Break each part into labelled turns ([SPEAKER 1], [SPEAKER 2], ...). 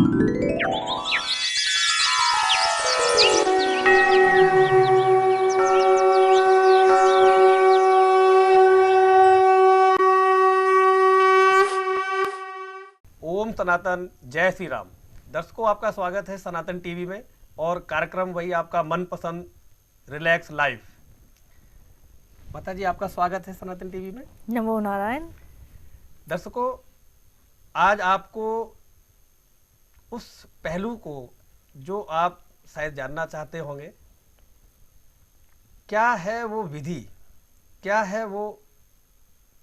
[SPEAKER 1] ओम सनातन, जय श्री राम। दर्शकों, आपका स्वागत है सनातन टीवी में और कार्यक्रम वही आपका मनपसंद रिलैक्स लाइफ। माता जी, आपका स्वागत है सनातन टीवी में।
[SPEAKER 2] नमो नारायण।
[SPEAKER 1] दर्शकों, आज आपको उस पहलू को जो आप शायद जानना चाहते होंगे, क्या है वो विधि, क्या है वो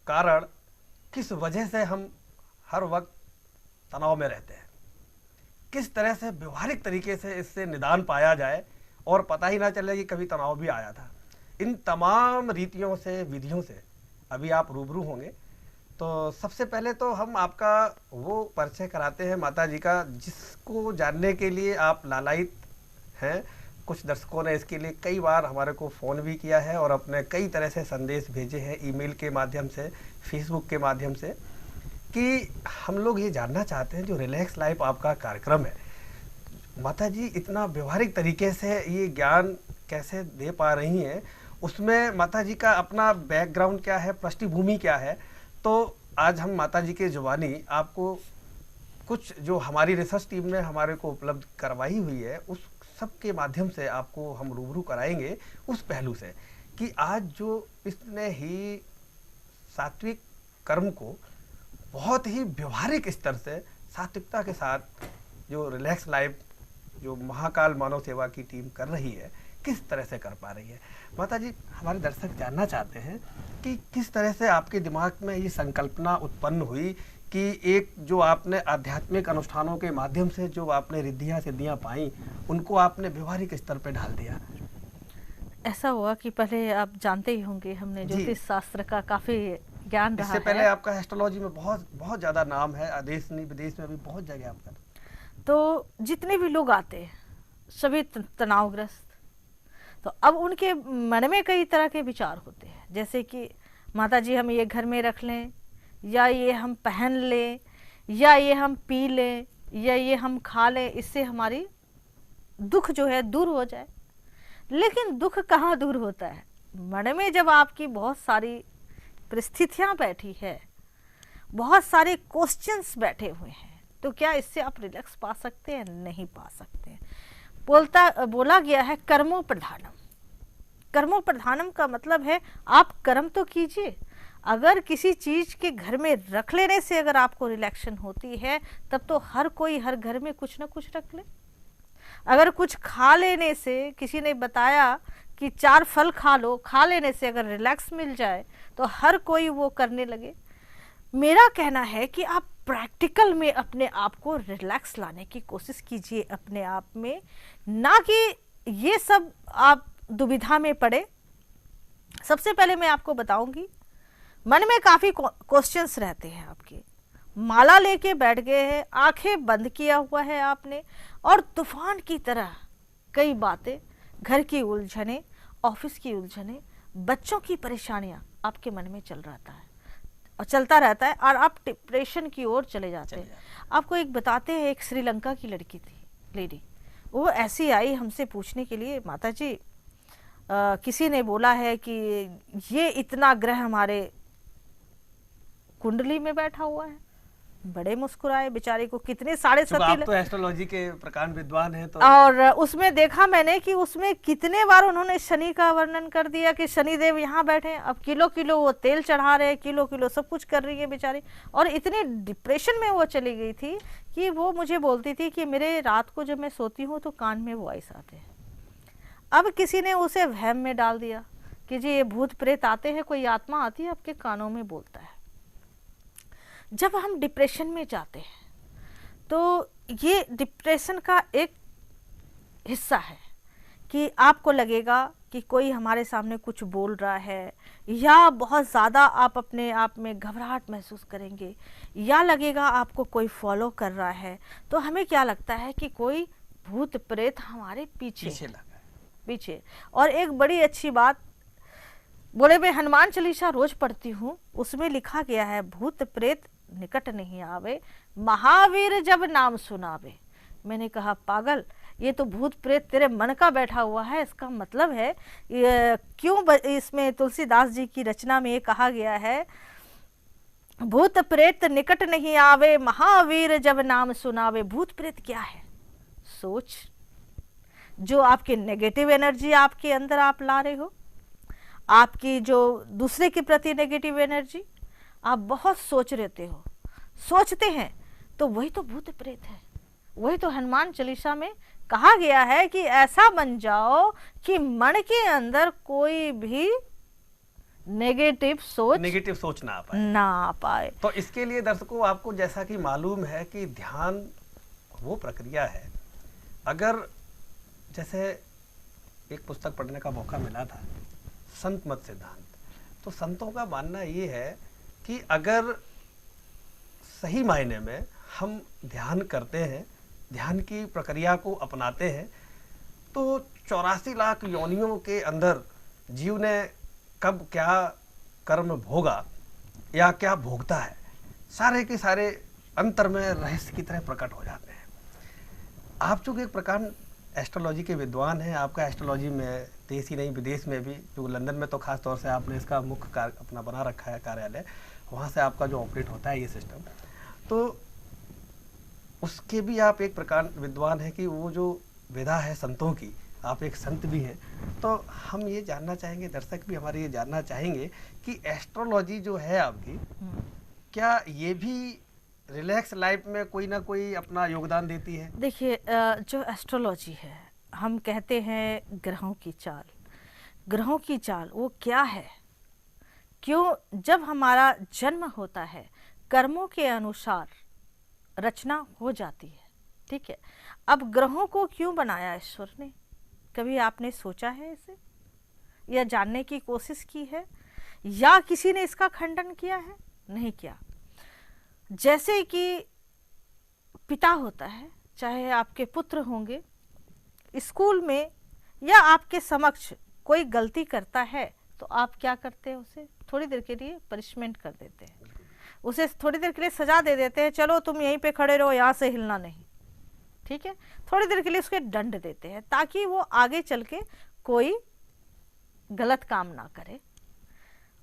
[SPEAKER 1] कारण, किस वजह से हम हर वक्त तनाव में रहते हैं, किस तरह से व्यवहारिक तरीके से इससे निदान पाया जाए और पता ही ना चले कि कभी तनाव भी आया था। इन तमाम रीतियों से, विधियों से अभी आप रूबरू होंगे। तो सबसे पहले तो हम आपका वो परिचय कराते हैं माता जी का, जिसको जानने के लिए आप लालायित हैं। कुछ दर्शकों ने इसके लिए कई बार हमारे को फ़ोन भी किया है और अपने कई तरह से संदेश भेजे हैं, ईमेल के माध्यम से, फेसबुक के माध्यम से, कि हम लोग ये जानना चाहते हैं जो रिलैक्स लाइफ आपका कार्यक्रम है, माता जी इतना व्यवहारिक तरीके से ये ज्ञान कैसे दे पा रही हैं, उसमें माता जी का अपना बैकग्राउंड क्या है, पृष्ठभूमि क्या है। तो आज हम माता जी के जुबानी आपको कुछ जो हमारी रिसर्च टीम ने हमारे को उपलब्ध करवाई हुई है, उस सब के माध्यम से आपको हम रूबरू कराएंगे उस पहलू से कि आज जो इसने ही सात्विक कर्म को बहुत ही व्यवहारिक स्तर से सात्विकता के साथ जो रिलैक्स लाइफ जो महाकाल मानव सेवा की टीम कर रही है, किस तरह से कर पा रही है। माता जी, हमारे दर्शक जानना चाहते हैं कि किस तरह से आपके दिमाग में ये संकल्पना उत्पन्न हुई कि एक जो आपने आध्यात्मिक अनुष्ठानों के माध्यम से जो आपने रिद्धियाँ सिद्धियाँ पाई, उनको आपने व्यवहारिक स्तर पर ढाल दिया।
[SPEAKER 2] ऐसा हुआ कि पहले आप जानते ही होंगे, हमने ज्योतिष शास्त्र का काफी ज्ञान रहा है।
[SPEAKER 1] इससे पहले आपका एस्ट्रोलॉजी में बहुत बहुत ज्यादा नाम है, देश नहीं विदेश में भी बहुत जगह आपका।
[SPEAKER 2] तो जितने भी लोग आते हैं सभी तनावग्रस्त, तो अब उनके मन में कई तरह के विचार होते हैं, जैसे कि माता जी हम ये घर में रख लें, या ये हम पहन लें, या ये हम पी लें, या ये हम खा लें, इससे हमारी दुख जो है दूर हो जाए। लेकिन दुख कहाँ दूर होता है, मन में जब आपकी बहुत सारी परिस्थितियां बैठी है, बहुत सारे क्वेश्चंस बैठे हुए हैं, तो क्या इससे आप रिलैक्स पा सकते हैं? नहीं पा सकते हैं। बोला गया है कर्मों प्रधानम। कर्मों प्रधानम का मतलब है आप कर्म तो कीजिए। अगर किसी चीज के घर में रख लेने से अगर आपको रिलैक्शन होती है, तब तो हर कोई हर घर में कुछ ना कुछ रख ले। अगर कुछ खा लेने से, किसी ने बताया कि 4 फल खा लो, खा लेने से अगर रिलैक्स मिल जाए तो हर कोई वो करने लगे। मेरा कहना है कि आप प्रैक्टिकल में अपने आप को रिलैक्स लाने की कोशिश कीजिए अपने आप में, ना कि ये सब आप दुविधा में पड़े। सबसे पहले मैं आपको बताऊंगी, मन में काफी क्वेश्चंस रहते हैं आपके, माला लेके बैठ गए हैं, आंखें बंद किया हुआ है आपने, और तूफान की तरह कई बातें, घर की उलझने, ऑफिस की उलझने, बच्चों की परेशानियां आपके मन में चलता रहता है और आप डिप्रेशन की ओर चले जाते हैं। आपको एक बताते हैं, एक श्रीलंका की लड़की थी, लेडी, वो ऐसी आई हमसे पूछने के लिए, माता जी किसी ने बोला है कि ये इतना ग्रह हमारे कुंडली में बैठा हुआ है। बड़े मुस्कुराए बेचारे को, कितने 7.5
[SPEAKER 1] आप तो एस्ट्रोलॉजी के प्रकांड विद्वान हैं, तो
[SPEAKER 2] और उसमें देखा मैंने कि उसमें कितने बार उन्होंने शनि का वर्णन कर दिया कि शनिदेव यहाँ बैठे, अब किलो किलो वो तेल चढ़ा रहे हैं, किलो किलो सब कुछ कर रही है बेचारी। और इतने डिप्रेशन में वो चली गई थी कि वो मुझे बोलती थी कि मेरे रात को जब मैं सोती हूँ तो कान में वॉइस आते हैं। अब किसी ने उसे वहम में डाल दिया कि जी ये भूत प्रेत आते हैं, कोई आत्मा आती है आपके कानों में बोलता है। जब हम डिप्रेशन में जाते हैं तो ये डिप्रेशन का एक हिस्सा है कि आपको लगेगा कि कोई हमारे सामने कुछ बोल रहा है, या बहुत ज़्यादा आप अपने आप में घबराहट महसूस करेंगे, या लगेगा आपको कोई फॉलो कर रहा है। तो हमें क्या लगता है कि कोई भूत प्रेत हमारे पीछे। और एक बड़ी अच्छी बात, बोले मैं हनुमान चालीसा रोज पढ़ती हूँ, उसमें लिखा गया है भूत प्रेत निकट नहीं आवे, महावीर जब नाम सुनावे। मैंने कहा पागल, ये तो भूत प्रेत तेरे मन का बैठा हुआ है। इसका मतलब है इसमें तुलसीदास जी की रचना में ये कहा गया है, भूत प्रेत निकट नहीं आवे, महावीर जब नाम सुनावे। भूत प्रेत क्या है? सोच, जो आपकी नेगेटिव एनर्जी आपके अंदर आप ला रहे हो, आपकी जो दूसरे के प्रति नेगेटिव एनर्जी, आप बहुत सोचते हैं, तो वही तो भूत प्रेत है। वही तो हनुमान चालीसा में कहा गया है कि ऐसा बन जाओ कि मन के अंदर कोई भी नेगेटिव सोच ना आ पाए।
[SPEAKER 1] तो इसके लिए दर्शकों, आपको जैसा कि मालूम है कि ध्यान वो प्रक्रिया है, अगर जैसे एक पुस्तक पढ़ने का मौका मिला था, संत मत सिद्धांत, तो संतों का मानना ये है कि अगर सही मायने में हम ध्यान करते हैं, ध्यान की प्रक्रिया को अपनाते हैं, तो 84 लाख योनियों के अंदर जीव ने कब क्या कर्म भोगा या क्या भोगता है, सारे के सारे अंतर में रहस्य की तरह प्रकट हो जाते हैं। आप चूंकि एक प्रकार एस्ट्रोलॉजी के विद्वान हैं, आपका एस्ट्रोलॉजी में देश ही नहीं विदेश में भी, जो लंदन में तो खास तौर से आपने इसका मुख्य कार्य अपना बना रखा है कार्यालय, वहाँ से आपका जो ऑपरेट होता है ये सिस्टम, तो उसके भी आप एक प्रकार विद्वान है कि वो जो विधा है संतों की, आप एक संत भी हैं। तो हम ये जानना चाहेंगे, दर्शक भी हमारे ये जानना चाहेंगे कि एस्ट्रोलॉजी जो है आपकी, क्या ये भी रिलैक्स लाइफ में कोई ना कोई अपना योगदान देती है?
[SPEAKER 2] देखिए, जो एस्ट्रोलॉजी है, हम कहते हैं ग्रहों की चाल। ग्रहों की चाल वो क्या है? क्यों जब हमारा जन्म होता है, कर्मों के अनुसार रचना हो जाती है, ठीक है। अब ग्रहों को क्यों बनाया ईश्वर ने? कभी आपने सोचा है इसे, या जानने की कोशिश की है, या किसी ने इसका खंडन किया है? नहीं किया। जैसे कि पिता होता है, चाहे आपके पुत्र होंगे, स्कूल में या आपके समक्ष कोई गलती करता है तो आप क्या करते हैं? उसे थोड़ी देर के लिए पनिशमेंट कर देते हैं, उसे थोड़ी देर के लिए सजा दे देते हैं, चलो तुम यहीं पे खड़े रहो, यहाँ से हिलना नहीं, ठीक है। थोड़ी देर के लिए उसके दंड देते हैं ताकि वो आगे चल के कोई गलत काम ना करे।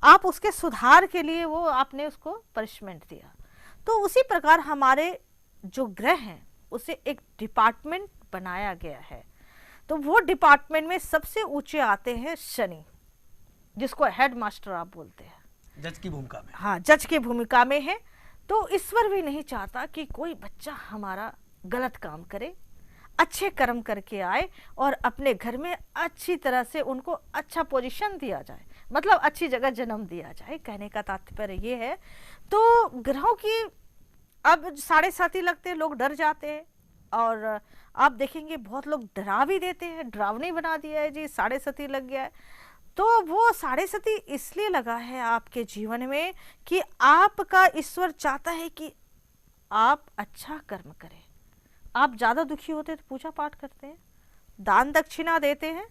[SPEAKER 2] आप उसके सुधार के लिए वो आपने उसको पनिशमेंट दिया। तो उसी प्रकार हमारे जो ग्रह हैं उसे एक डिपार्टमेंट बनाया गया है। तो वो डिपार्टमेंट में सबसे ऊंचे आते हैं शनि, जिसको हेड मास्टर आप बोलते हैं,
[SPEAKER 1] जज की भूमिका में।
[SPEAKER 2] हाँ, जज की भूमिका में है। तो ईश्वर भी नहीं चाहता कि कोई बच्चा हमारा गलत काम करे, अच्छे कर्म करके आए और अपने घर में अच्छी तरह से उनको अच्छा पोजीशन दिया जाए, मतलब अच्छी जगह जन्म दिया जाए। कहने का तात्पर्य ये है। तो ग्रहों की अब 7.5 लगते हैं, लोग डर जाते हैं, और आप देखेंगे बहुत लोग डरा भी देते हैं, डरावनी बना दिया है जी, 7.5 लग गया है। तो वो 7.5 इसलिए लगा है आपके जीवन में कि आपका ईश्वर चाहता है कि आप अच्छा कर्म करें। आप ज़्यादा दुखी होते हैं तो पूजा पाठ करते हैं, दान दक्षिणा देते हैं,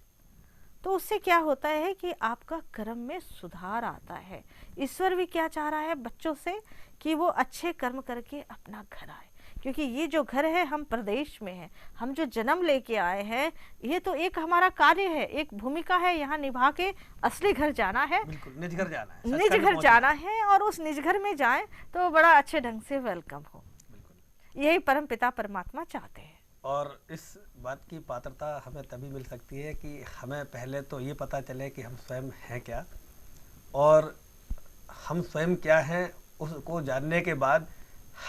[SPEAKER 2] तो उससे क्या होता है कि आपका कर्म में सुधार आता है। ईश्वर भी क्या चाह रहा है बच्चों से कि वो अच्छे कर्म करके अपना घर आए, क्योंकि ये जो घर है, हम प्रदेश में हैं, हम जो जन्म लेके आए हैं, ये तो एक हमारा कार्य है, एक भूमिका है, यहाँ निभा के असली घर जाना है।
[SPEAKER 1] बिल्कुल, निज घर जाना है,
[SPEAKER 2] निज घर जाना है, और उस निज घर में जाएं तो बड़ा अच्छे ढंग से वेलकम हो। यही परम पिता परमात्मा चाहते हैं।
[SPEAKER 1] और इस बात की पात्रता हमें तभी मिल सकती है कि हमें पहले तो ये पता चले कि हम स्वयं हैं क्या, और हम स्वयं क्या हैं उसको जानने के बाद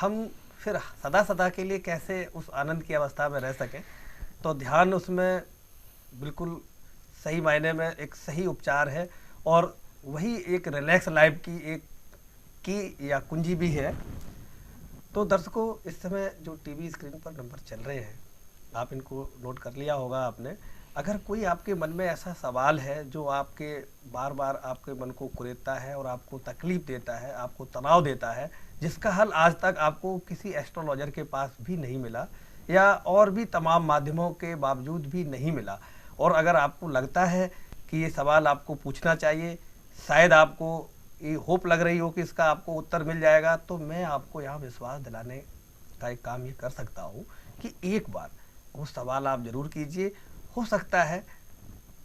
[SPEAKER 1] हम फिर सदा सदा के लिए कैसे उस आनंद की अवस्था में रह सकें। तो ध्यान उसमें बिल्कुल सही मायने में एक सही उपचार है, और वही एक रिलैक्स लाइफ की एक की या कुंजी भी है। तो दर्शकों, इस समय जो टीवी स्क्रीन पर नंबर चल रहे हैं, आप इनको नोट कर लिया होगा आपने। अगर कोई आपके मन में ऐसा सवाल है जो आपके बार बार आपके मन को कुरेदता है और आपको तकलीफ देता है, आपको तनाव देता है, जिसका हल आज तक आपको किसी एस्ट्रोलॉजर के पास भी नहीं मिला, या और भी तमाम माध्यमों के बावजूद भी नहीं मिला, और अगर आपको लगता है कि ये सवाल आपको पूछना चाहिए, शायद आपको ये होप लग रही हो कि इसका आपको उत्तर मिल जाएगा, तो मैं आपको यहाँ विश्वास दिलाने का एक काम ये कर सकता हूँ कि एक बार वो सवाल आप जरूर कीजिए। हो सकता है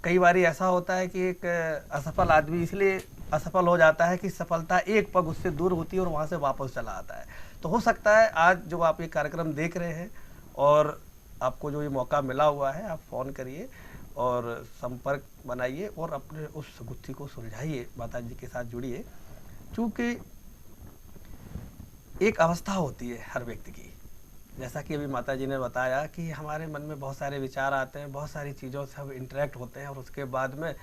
[SPEAKER 1] कई बार ऐसा होता है कि एक असफल आदमी इसलिए असफल हो जाता है कि सफलता एक पग उससे दूर होती है और वहाँ से वापस चला आता है। तो हो सकता है आज जो आप ये कार्यक्रम देख रहे हैं और आपको जो ये मौका मिला हुआ है, आप फ़ोन करिए और संपर्क बनाइए और अपने उस गुत्थी को सुलझाइए, माता जी के साथ जुड़िए। क्योंकि एक अवस्था होती है हर व्यक्ति की, जैसा कि अभी माता जी ने बताया कि हमारे मन में बहुत सारे विचार आते हैं, बहुत सारी चीज़ों से हम इंटरेक्ट होते हैं और उसके बाद में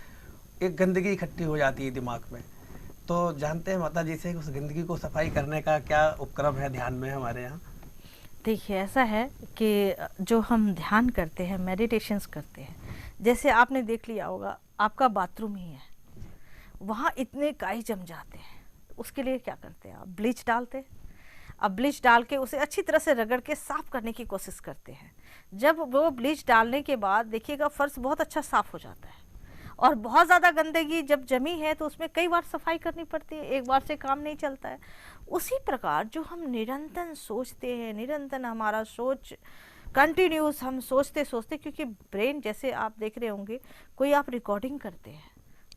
[SPEAKER 1] एक गंदगी इकट्ठी हो जाती है दिमाग में। तो जानते हैं माता जी से उस गंदगी को सफाई करने का क्या उपक्रम है ध्यान में हमारे यहाँ?
[SPEAKER 2] देखिए, ऐसा है कि जो हम ध्यान करते हैं, मेडिटेशंस करते हैं, जैसे आपने देख लिया होगा आपका बाथरूम ही है, वहाँ इतने काई जम जाते हैं, उसके लिए क्या करते हैं आप? ब्लीच डालते हैं। अब ब्लीच डाल के उसे अच्छी तरह से रगड़ के साफ करने की कोशिश करते हैं। जब वो ब्लीच डालने के बाद देखिएगा फर्श बहुत अच्छा साफ हो जाता है। और बहुत ज़्यादा गंदगी जब जमी है तो उसमें कई बार सफाई करनी पड़ती है, एक बार से काम नहीं चलता है। उसी प्रकार जो हम निरंतर सोचते हैं, निरंतर हमारा सोच कंटिन्यूस हम सोचते सोचते, क्योंकि ब्रेन जैसे आप देख रहे होंगे कोई आप रिकॉर्डिंग करते हैं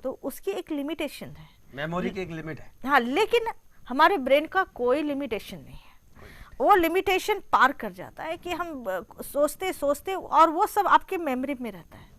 [SPEAKER 2] तो उसकी एक लिमिटेशन है,
[SPEAKER 1] मेमोरी की एक लिमिट है।
[SPEAKER 2] हाँ, लेकिन हमारे ब्रेन का कोई लिमिटेशन नहीं है। वो लिमिटेशन पार कर जाता है कि हम सोचते सोचते, और वो सब आपके मेमोरी में रहता है।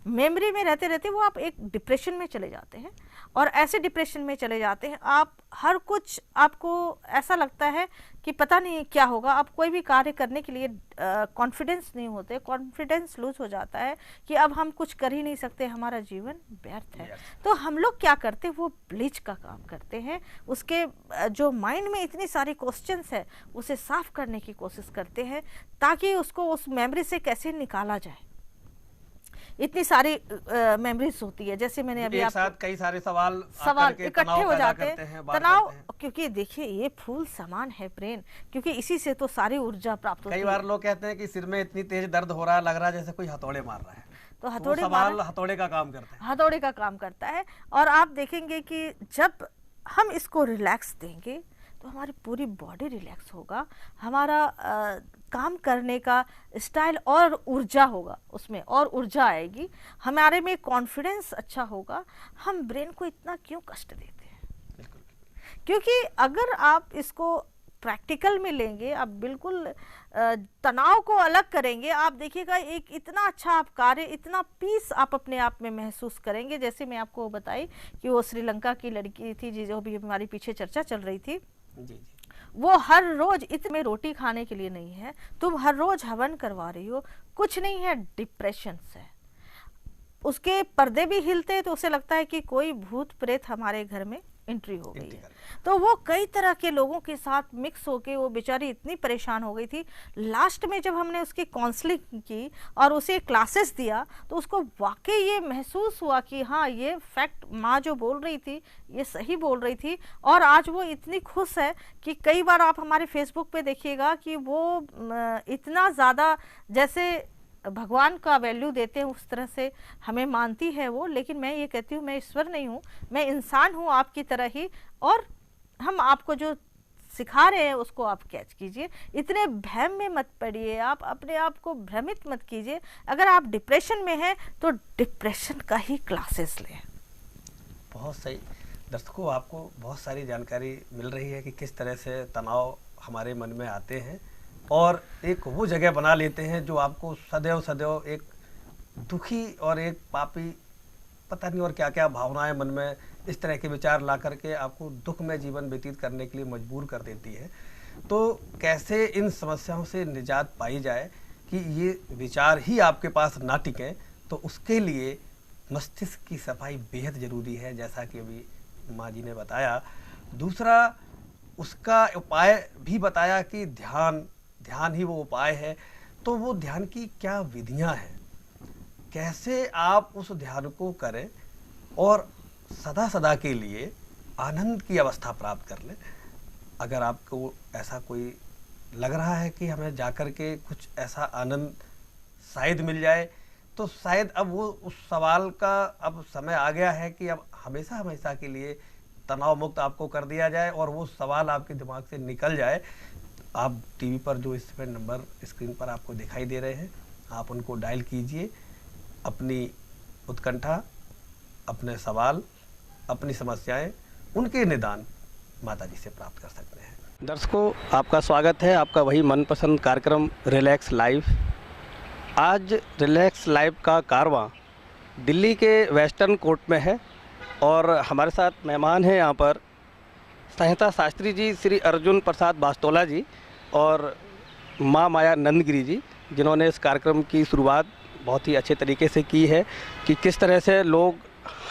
[SPEAKER 2] मेमोरी में रहते रहते वो आप एक डिप्रेशन में चले जाते हैं, और ऐसे डिप्रेशन में चले जाते हैं आप, हर कुछ आपको ऐसा लगता है कि पता नहीं क्या होगा। आप कोई भी कार्य करने के लिए कॉन्फिडेंस नहीं होते, कॉन्फिडेंस लूज हो जाता है कि अब हम कुछ कर ही नहीं सकते, हमारा जीवन व्यर्थ है। तो हम लोग क्या करते हैं, वो ब्लीच का काम करते हैं। उसके जो माइंड में इतनी सारी क्वेश्चंस है उसे साफ करने की कोशिश करते हैं, ताकि उसको उस मेमोरी से कैसे निकाला जाए। इतनी सारी मेमोरीज होती है, जैसे मैंने अभी
[SPEAKER 1] एक साथ कई सारे सवाल
[SPEAKER 2] इकट्ठे हो जाते हैं, तनाव।
[SPEAKER 1] हैं।
[SPEAKER 2] क्योंकि देखिए ये फूल समान है ब्रेन, क्योंकि इसी से तो सारी ऊर्जा प्राप्त होती है।
[SPEAKER 1] कई बार लोग कहते हैं कि सिर में इतनी तेज दर्द हो रहा है, लग रहा है जैसे कोई हथौड़े मार रहा है।
[SPEAKER 2] तो हथौड़े
[SPEAKER 1] सवाल हथौड़े का काम करते हैं,
[SPEAKER 2] हथौड़े का काम करता है। और आप देखेंगे कि जब हम इसको रिलैक्स देंगे तो हमारी पूरी बॉडी रिलैक्स होगा, हमारा काम करने का स्टाइल और ऊर्जा होगा, उसमें और ऊर्जा आएगी, हमारे में कॉन्फिडेंस अच्छा होगा। हम ब्रेन को इतना क्यों कष्ट देते हैं? क्योंकि अगर आप इसको प्रैक्टिकल में लेंगे, आप बिल्कुल तनाव को अलग करेंगे, आप देखिएगा एक इतना अच्छा आप कार्य, इतना पीस आप अपने आप में महसूस करेंगे। जैसे मैं आपको बताई कि वो श्रीलंका की लड़की थी जो भी हमारी पीछे चर्चा चल रही थी,
[SPEAKER 1] जी।
[SPEAKER 2] वो हर रोज इतने रोटी खाने के लिए नहीं है, तुम हर रोज हवन करवा रही हो, कुछ नहीं है, डिप्रेशन से। उसके पर्दे भी हिलते हैं तो उसे लगता है कि कोई भूत प्रेत हमारे घर में एंट्री हो गई है। तो वो कई तरह के लोगों के साथ मिक्स होके वो बेचारी इतनी परेशान हो गई थी। लास्ट में जब हमने उसकी काउंसलिंग की और उसे क्लासेस दिया तो उसको वाकई ये महसूस हुआ कि हाँ, ये फैक्ट माँ जो बोल रही थी ये सही बोल रही थी। और आज वो इतनी खुश है कि कई बार आप हमारे फेसबुक पे देखिएगा कि वो इतना ज़्यादा जैसे भगवान का वैल्यू देते हैं उस तरह से हमें मानती है वो। लेकिन मैं ये कहती हूँ मैं ईश्वर नहीं हूँ, मैं इंसान हूँ आपकी तरह ही, और हम आपको जो सिखा रहे हैं उसको आप कैच कीजिए। इतने भ्रम में मत पड़िए, आप अपने आप को भ्रमित मत कीजिए। अगर आप डिप्रेशन में हैं तो डिप्रेशन का ही क्लासेस लें।
[SPEAKER 1] बहुत सही। दर्शकों, आपको बहुत सारी जानकारी मिल रही है कि किस तरह से तनाव हमारे मन में आते हैं और एक वो जगह बना लेते हैं जो आपको सदैव सदैव एक दुखी और एक पापी, पता नहीं और क्या क्या भावनाएं मन में इस तरह के विचार ला करके आपको दुख में जीवन व्यतीत करने के लिए मजबूर कर देती है। तो कैसे इन समस्याओं से निजात पाई जाए कि ये विचार ही आपके पास ना टिकें, तो उसके लिए मस्तिष्क की सफाई बेहद ज़रूरी है, जैसा कि अभी माँ जी ने बताया। दूसरा, उसका उपाय भी बताया कि ध्यान ही वो उपाय है। तो वो ध्यान की क्या विधियां हैं, कैसे आप उस ध्यान को करें और सदा सदा के लिए आनंद की अवस्था प्राप्त कर लें। अगर आपको ऐसा कोई लग रहा है कि हमें जाकर के कुछ ऐसा आनंद शायद मिल जाए, तो शायद अब वो उस सवाल का अब समय आ गया है कि अब हमेशा हमेशा के लिए तनाव मुक्त आपको कर दिया जाए और वो सवाल आपके दिमाग से निकल जाए। आप टीवी पर जो इस समय नंबर स्क्रीन पर आपको दिखाई दे रहे हैं, आप उनको डायल कीजिए। अपनी उत्कंठा, अपने सवाल, अपनी समस्याएं, उनके निदान माता जी से प्राप्त कर सकते हैं। दर्शकों, आपका स्वागत है आपका वही मनपसंद कार्यक्रम रिलैक्स लाइव। आज रिलैक्स लाइव का कारवां दिल्ली के वेस्टर्न कोर्ट में है और हमारे साथ मेहमान हैं यहाँ पर संहिता शास्त्री जी, श्री अर्जुन प्रसाद बास्तोला जी और माँ माया नंदगिरी जी, जिन्होंने इस कार्यक्रम की शुरुआत बहुत ही अच्छे तरीके से की है कि किस तरह से लोग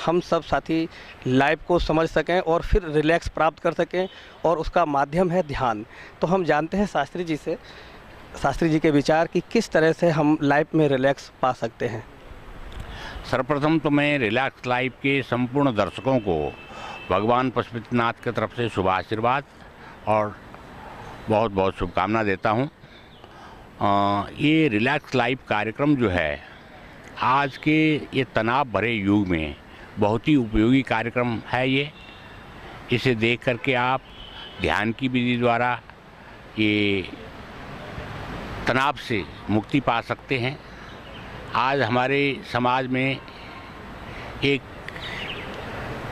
[SPEAKER 1] हम सब साथी लाइव को समझ सकें और फिर रिलैक्स प्राप्त कर सकें, और उसका माध्यम है ध्यान। तो हम जानते हैं शास्त्री जी से, शास्त्री जी के विचार कि किस तरह से हम लाइव में रिलैक्स पा सकते हैं।
[SPEAKER 3] सर्वप्रथम तो मैं रिलैक्स लाइव के संपूर्ण दर्शकों को भगवान पशुपतिनाथ की तरफ से शुभ आशीर्वाद और बहुत बहुत शुभकामना देता हूँ। ये रिलैक्स लाइव कार्यक्रम जो है आज के ये तनाव भरे युग में बहुत ही उपयोगी कार्यक्रम है। ये इसे देख करके आप ध्यान की विधि द्वारा ये तनाव से मुक्ति पा सकते हैं। आज हमारे समाज में एक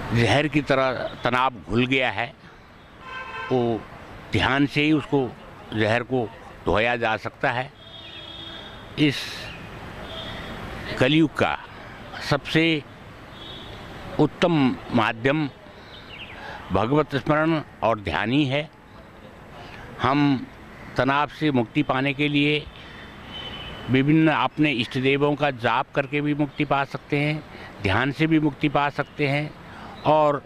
[SPEAKER 3] जहर की तरह तनाव घुल गया है, वो ध्यान से ही उसको जहर को धोया जा सकता है। इस कलयुग का सबसे उत्तम माध्यम भगवत स्मरण और ध्यान ही है। हम तनाव से मुक्ति पाने के लिए विभिन्न अपने इष्ट देवों का जाप करके भी मुक्ति पा सकते हैं, ध्यान से भी मुक्ति पा सकते हैं और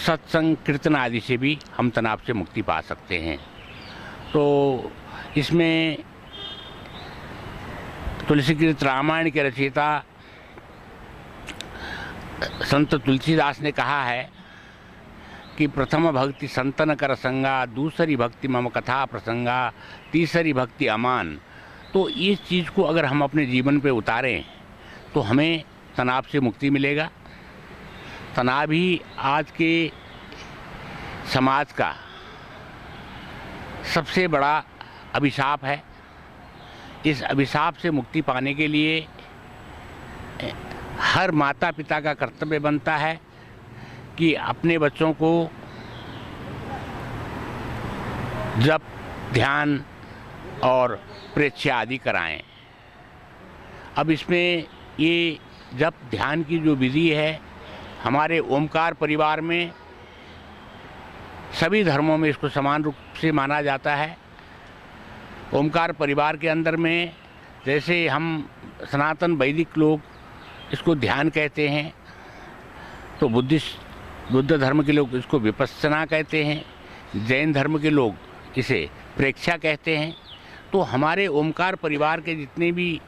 [SPEAKER 3] सत्संग कीर्तन आदि से भी हम तनाव से मुक्ति पा सकते हैं। तो इसमें तुलसीकृत रामायण के रचयिता संत तुलसीदास ने कहा है कि प्रथम भक्ति संतन कर संगा, दूसरी भक्ति मम कथा प्रसंगा, तीसरी भक्ति अमान। तो इस चीज़ को अगर हम अपने जीवन पे उतारें तो हमें तनाव से मुक्ति मिलेगा। तनाव ही आज के समाज का सबसे बड़ा अभिशाप है। इस अभिशाप से मुक्ति पाने के लिए हर माता पिता का कर्तव्य बनता है कि अपने बच्चों को जप, ध्यान और प्रेक्षा आदि कराएं। अब इसमें ये जप ध्यान की जो विधि है, हमारे ओमकार परिवार में सभी धर्मों में इसको समान रूप से माना जाता है। ओमकार परिवार के अंदर में जैसे हम सनातन वैदिक लोग इसको ध्यान कहते हैं, तो बुद्ध धर्म के लोग इसको विपस्सना कहते हैं, जैन धर्म के लोग इसे प्रेक्षा कहते हैं। तो हमारे ओमकार परिवार के जितने भी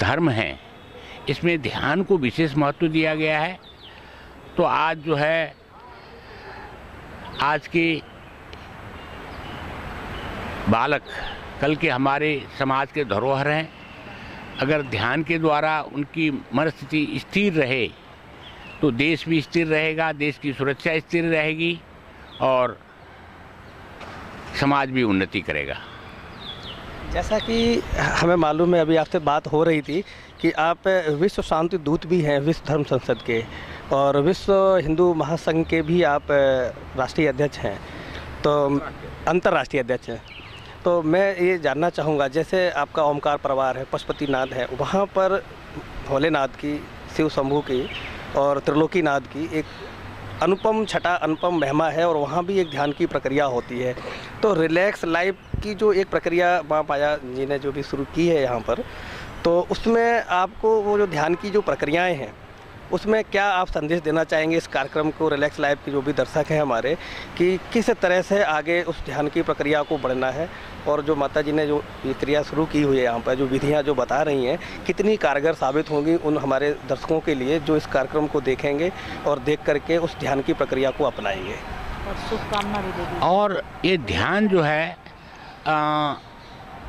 [SPEAKER 3] धर्म हैं, इसमें ध्यान को विशेष महत्व दिया गया है। तो आज जो है, आज के बालक कल के हमारे समाज के धरोहर हैं। अगर ध्यान के द्वारा उनकी मन स्थिति स्थिर रहे तो देश भी स्थिर रहेगा, देश की सुरक्षा स्थिर रहेगी और समाज भी उन्नति करेगा।
[SPEAKER 1] जैसा कि हमें मालूम है, अभी आपसे बात हो रही थी कि आप विश्व शांति दूत भी हैं विश्व धर्म संसद के, और विश्व हिंदू महासंघ के भी आप राष्ट्रीय अध्यक्ष हैं, तो अंतर्राष्ट्रीय अध्यक्ष हैं। तो मैं ये जानना चाहूँगा, जैसे आपका ओमकार परिवार है, पशुपतिनाथ है, वहाँ पर भोलेनाथ की, शिव शंभू की और त्रिलोकीनाथ की एक अनुपम छटा, अनुपम महिमा है, और वहाँ भी एक ध्यान की प्रक्रिया होती है। तो रिलैक्स लाइफ की जो एक प्रक्रिया माँ माया जी ने जो भी शुरू की है यहाँ पर, तो उसमें आपको वो जो ध्यान की जो प्रक्रियाएँ हैं, उसमें क्या आप संदेश देना चाहेंगे इस कार्यक्रम को, रिलैक्स लाइफ के जो भी दर्शक हैं हमारे, कि किस तरह से आगे उस ध्यान की प्रक्रिया को बढ़ना है, और जो माता जी ने जो ये क्रिया शुरू की हुई है यहाँ पर, जो विधियाँ जो बता रही हैं, कितनी कारगर साबित होंगी उन हमारे दर्शकों के लिए जो इस कार्यक्रम को देखेंगे और देख करके उस ध्यान की प्रक्रिया को अपनाएंगे।
[SPEAKER 2] और शुभकामना भी दे दी।
[SPEAKER 3] और ये ध्यान जो है,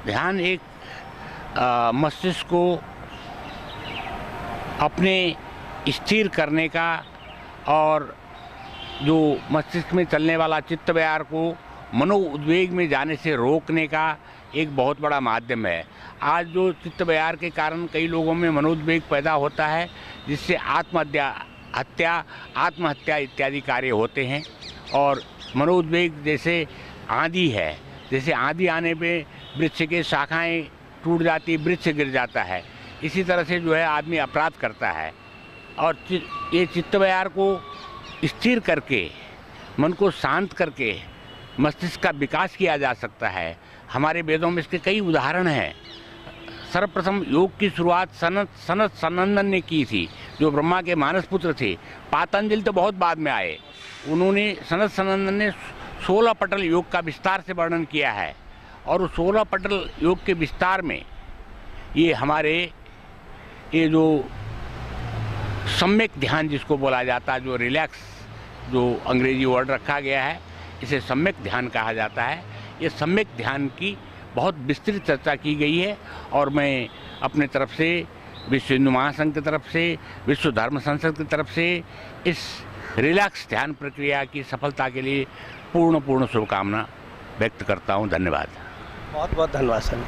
[SPEAKER 3] ध्यान एक मस्तिष्क को अपने स्थिर करने का और जो मस्तिष्क में चलने वाला चित्त विचार को मनोउद्वेग में जाने से रोकने का एक बहुत बड़ा माध्यम है। आज जो चित्त बयार के कारण कई लोगों में मनोउद्वेग पैदा होता है, जिससे आत्महत्या इत्यादि कार्य होते हैं। और मनोउद्वेग जैसे आंधी है, जैसे आंधी आने पे वृक्ष के शाखाएं टूट जाती, वृक्ष गिर जाता है, इसी तरह से जो है आदमी अपराध करता है। और ये चित्त बयार को स्थिर करके, मन को शांत करके मस्तिष्क का विकास किया जा सकता है। हमारे वेदों में इसके कई उदाहरण हैं। सर्वप्रथम योग की शुरुआत सनत सनंदन ने की थी, जो ब्रह्मा के मानस पुत्र थे। पातंजलि तो बहुत बाद में आए। उन्होंने सनत सनंदन ने 16 पटल योग का विस्तार से वर्णन किया है। और उस 16 पटल योग के विस्तार में ये हमारे ये जो सम्यक ध्यान जिसको बोला जाता है, जो रिलैक्स जो अंग्रेजी वर्ड रखा गया है, इसे सम्यक ध्यान कहा जाता है। ये सम्यक ध्यान की बहुत विस्तृत चर्चा की गई है। और मैं अपने तरफ से, विश्व हिंदू महासंघ की तरफ से, विश्व धर्म संसद की तरफ से इस रिलैक्स ध्यान प्रक्रिया की सफलता के लिए पूर्ण शुभकामना व्यक्त करता हूँ। धन्यवाद।
[SPEAKER 1] बहुत बहुत धन्यवाद सर।